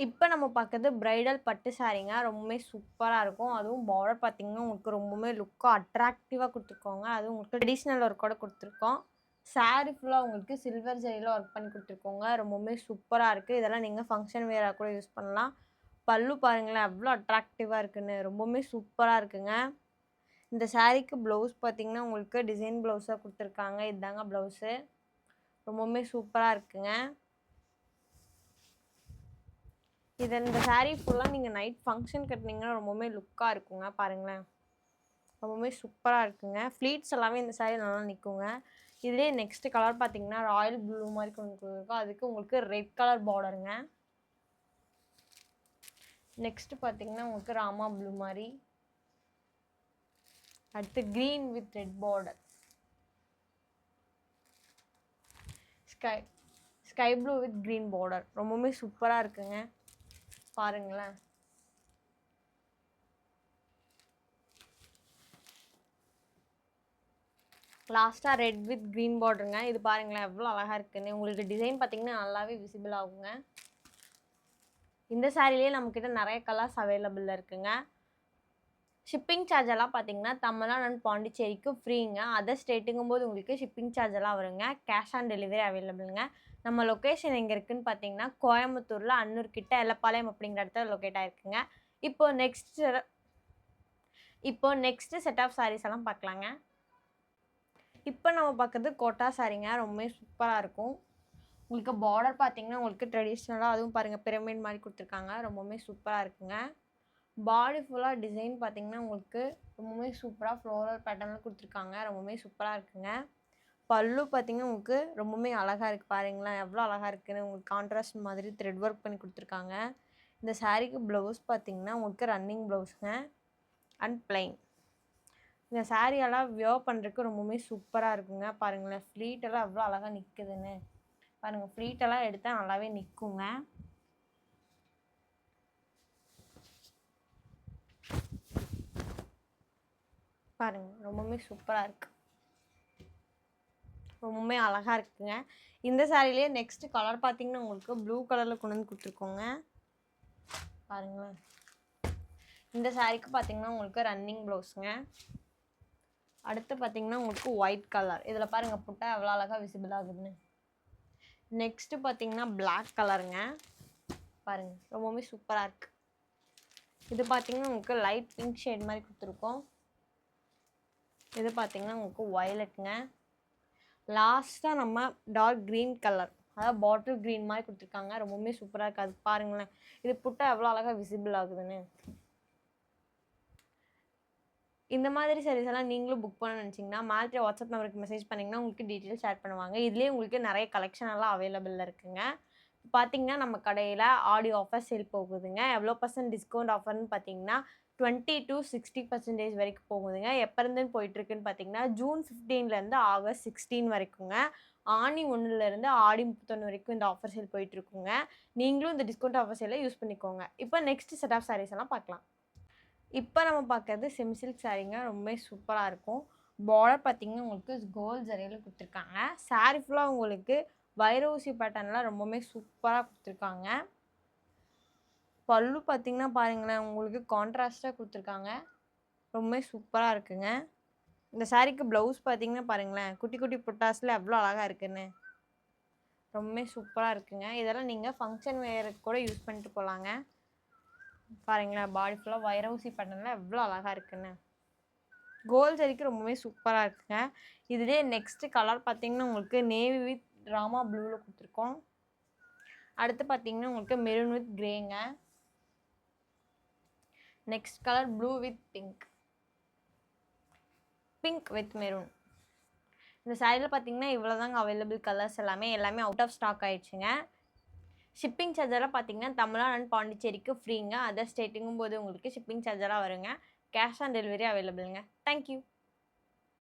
இப்ப நம்ம பார்க்குறது பிரைடல் பட்டு சாரீங்க. ரொம்பவுமே சூப்பரா இருக்கும். அதுவும் பார்டர் பார்த்தீங்கன்னா, உங்களுக்கு ரொம்பவுமே லுக்கா அட்ராக்டிவா குடுத்துருக்கோங்க. அதுவும் உங்களுக்கு ட்ரெடிஷனல் ஒர்க்கோட குடுத்துருக்கோம். சாரி ஃபுல்லா உங்களுக்கு சில்வர் ஜரியில ஒர்க் பண்ணி குடுத்துருக்கோங்க. ரொம்பவுமே சூப்பரா இருக்கு. இதெல்லாம் நீங்க ஃபங்ஷன் வேரா கூட யூஸ் பண்ணலாம். பல்லு பாருங்களேன், எவ்ளோ அட்ராக்டிவா இருக்குன்னு. ரொம்பவுமே சூப்பரா இருக்குங்க. இந்த சாரீக்கு ப்ளவுஸ் பார்த்தீங்கன்னா, உங்களுக்கு டிசைன் ப்ளவுஸா குடுத்துருக்காங்க. இதாங்க ப்ளவுஸு. ரொம்பவுமே சூப்பரா இருக்குங்க. இந்த சாரீ ஃபுல்லா நீங்க நைட் ஃபங்ஷன் கட்டுனீங்கன்னா ரொம்பவுமே லுக்கா இருக்குங்க. பாருங்களேன். ரொம்பவுமே சூப்பரா இருக்குங்க. ஃப்ளீட்ஸ் எல்லாமே இந்த சாரீ நல்லா நிக்குங்க. இதுலயே நெக்ஸ்ட் கலர் பார்த்தீங்கன்னா, ராயல் ப்ளூ மாரி கொண்டு இருக்கும். அதுக்கு உங்களுக்கு ரெட் கலர் பார்டருங்க. நெக்ஸ்ட் பார்த்தீங்கன்னா, உங்களுக்கு ராமா ப்ளூ மாரி. அடுத்து green with red border. Sky sky blue with green border. ரொம்பவுமே சூப்பரா இருக்குங்க. பாருங்களேன். லாஸ்ட்டா ரெட் வித் கிரீன் பார்டருங்க. இது பாருங்களேன் எவ்வளோ அழகா இருக்குன்னு. உங்களுக்கு டிசைன் பார்த்தீங்கன்னா, நல்லாவே விசிபிள் ஆகுங்க. இந்த சாரிலேயே நம்மக்கிட்ட நெறைய கலர்ஸ் அவைலபிள்ல இருக்குங்க. ஷிப்பிங் சார்ஜ் எல்லாம் பார்த்தீங்கன்னா, தமிழ்நாடு அண்ட் பாண்டிச்சேரிக்கு ஃப்ரீங்க. அதர் ஸ்டேட்டுங்கும்போது உங்களுக்கு ஷிப்பிங் சார்ஜ் எல்லாம் வருங்க. கேஷ் ஆன் டெலிவரி அவைலபிள்ங்க. நம்ம லொகேஷன் எங்க இருக்குன்னு பார்த்தீங்கன்னா, கோயம்புத்தூர்ல அன்னூர் கிட்ட எல்லப்பாளையம் அப்படிங்கிற இடத்துல லொகேட் ஆயிருக்குங்க. இப்போ நெக்ஸ்ட் செட் ஆஃப் சாரீஸ் எல்லாம் பார்க்கலாங்க. இப்போ நம்ம பார்க்குறது கோட்டா சாரீங்க. ரொம்பவே சூப்பரா இருக்கும். உங்களுக்கு பார்டர் பார்த்தீங்கன்னா, உங்களுக்கு ட்ரெடிஷ்னலா அதுவும் பாருங்க பிரமிட் மாரி குடுத்துருக்காங்க. ரொம்பவுமே சூப்பரா இருக்குங்க. பாடி ஃபுல்லா டிசைன் பார்த்தீங்கன்னா, உங்களுக்கு ரொம்பவுமே சூப்பரா ஃப்ளோரல் பேட்டர்ன்ல குடுத்துருக்காங்க. ரொம்பவுமே சூப்பரா இருக்குங்க. பல்லு பார்த்தீங்கன்னா, உங்களுக்கு ரொம்பவுமே அழகா இருக்கு பாருங்களேன். எவ்வளோ அழகா இருக்குன்னு. உங்களுக்கு கான்ட்ராஸ்ட் மாதிரி த்ரெட் ஒர்க் பண்ணி குடுத்துருக்காங்க. இந்த சாரீக்கு ப்ளவுஸ் பார்த்தீங்கன்னா, உங்களுக்கு ரன்னிங் ப்ளவுஸ்ங்க அண்ட் பிளைன். இந்த சாரீ எல்லாம் வியர் பண்றதுக்கு ரொம்பவுமே சூப்பரா இருக்குங்க. பாருங்களேன், ஃப்ளீட் எல்லாம் எவ்வளோ அழகா நிக்குதுன்னு. பாருங்க, ஃப்ளீட் எல்லாம் எடுத்தா நல்லாவே நிக்குங்க. பாருங்க, ரொம்பவுமே சூப்பரா இருக்கு. ரொம்பவுமே அழகா இருக்குங்க. இந்த சாரிலேயே நெக்ஸ்ட் கலர் பார்த்தீங்கன்னா, உங்களுக்கு ப்ளூ கலர்ல கொண்டு வந்து குடுத்துருக்கோங்க. பாருங்களேன். இந்த சாரிக்கு பார்த்தீங்கன்னா, உங்களுக்கு ரன்னிங் ப்ளவுஸ்ங்க. அடுத்து பார்த்தீங்கன்னா, உங்களுக்கு ஒயிட் கலர். இதுல பாருங்க புட்டா எவ்வளோ அழகா விசிபிள் ஆகுதுன்னு. நெக்ஸ்ட் பார்த்தீங்கன்னா, பிளாக் கலருங்க. பாருங்க, ரொம்பவுமே சூப்பரா இருக்கு. இது பார்த்தீங்கன்னா, உங்களுக்கு லைட் பிங்க் ஷேட் மாரி குடுத்துருக்கோம். இது பார்த்தீங்கன்னா, உங்களுக்கு வயலட்ங்க. லாஸ்ட்டா நம்ம டார்க் கிரீன் கலர். அதாவது பாட்டில் கிரீன் மாரி குடுத்துருக்காங்க. ரொம்பவுமே சூப்பரா இருக்கு. அது பாருங்களேன். இது புட்டா எவ்வளோ அழகா விசிபிள் ஆகுதுன்னு. இந்த மாதிரி சாரீஸ் எல்லாம் நீங்களும் புக் பண்ணணும்னு நினைச்சீங்கன்னா, மேல வாட்ஸ்அப் நம்பருக்கு மெசேஜ் பண்ணீங்கன்னா, உங்களுக்கு டீட்டெயில்ஸ் ஷேர் பண்ணுவாங்க. இதுலயே உங்களுக்கு நெறைய கலெக்ஷன் எல்லாம் அவைலபிள்ல இருக்குங்க. பார்த்தீங்கன்னா, நம்ம கடையில ஆடி ஆஃபர் சேல் போகுதுங்க. எவ்வளோ % டிஸ்கவுண்ட் ஆஃபர்ன்னு பார்த்தீங்கன்னா, 20-60% வரைக்கும் போகுதுங்க. எப்ப இருந்துன்னு போயிட்டுருக்குன்னு பார்த்தீங்கன்னா, ஜூன் 15லேருந்து ஆகஸ்ட் 16 வரைக்குங்க. ஆனி 1லேருந்து ஆடி 31 வரைக்கும் இந்த ஆஃபர் சேல் போயிட்டுருக்குங்க. நீங்களும் இந்த டிஸ்கவுண்ட் ஆஃபர் சேல யூஸ் பண்ணிக்கோங்க. இப்போ நெக்ஸ்ட் செட் ஆஃப் சாரீஸ் எல்லாம் பார்க்கலாம். இப்போ நம்ம பார்க்குறது செமி சில்க் சாரீங்க. ரொம்பவே சூப்பரா இருக்கும். பார்டர் பார்த்தீங்கன்னா, உங்களுக்கு கோல்ட் ஜரியில குடுத்துருக்காங்க. சாரி ஃபுல்லா உங்களுக்கு வைர ஊசி பேட்டர்ன்ல ரொம்பவுமே சூப்பரா குடுத்துருக்காங்க. பல்லு பார்த்தீங்கன்னா பாருங்களேன், உங்களுக்கு கான்ட்ராஸ்ட்டா குடுத்துருக்காங்க. ரொம்பவே சூப்பரா இருக்குங்க. இந்த சாரீக்கு ப்ளவுஸ் பார்த்தீங்கன்னா பாருங்களேன், குட்டி குட்டி புட்டாஸ்ல எவ்வளோ அழகா இருக்குன்னு. ரொம்பவே சூப்பரா இருக்குங்க. இதெல்லாம் நீங்க ஃபங்ஷன் வேருக்கு கூட யூஸ் பண்ணிட்டு போலாங்க. பாருங்களேன், பாடி ஃபுல்லா வைர ஊசி பேட்டர்ன்ல எவ்வளோ அழகா இருக்குன்னு. கோல்ட் ஜரிக்கு ரொம்பவே சூப்பரா இருக்குங்க. இதுலயே நெக்ஸ்ட் கலர் பார்த்தீங்கன்னா, உங்களுக்கு நேவி வித் ராமா ப்ளூல குடுத்துருக்கோம். அடுத்து பார்த்தீங்கன்னா, உங்களுக்கு மெரூன் வித் கிரேங்க. Next colour blue with pink. Pink with maroon. இந்த சாரில பார்த்தீங்கன்னா, இவ்வளோதாங்க அவைலபிள் கலர்ஸ் எல்லாமே. எல்லாமே அவுட் ஆஃப் ஸ்டாக் ஆயிடுச்சுங்க. ஷிப்பிங் சார்ஜ் எல்லாம் பார்த்தீங்கன்னா, தமிழ்நாடு அண்ட் பாண்டிச்சேரிக்கு ஃப்ரீங்க. அதர் ஸ்டேட்டுங்கும்போது உங்களுக்கு ஷிப்பிங் சார்ஜ் எல்லாம் வருங்க. கேஷ் ஆன் டெலிவரி அவைலபிள்ங்க. Thank you.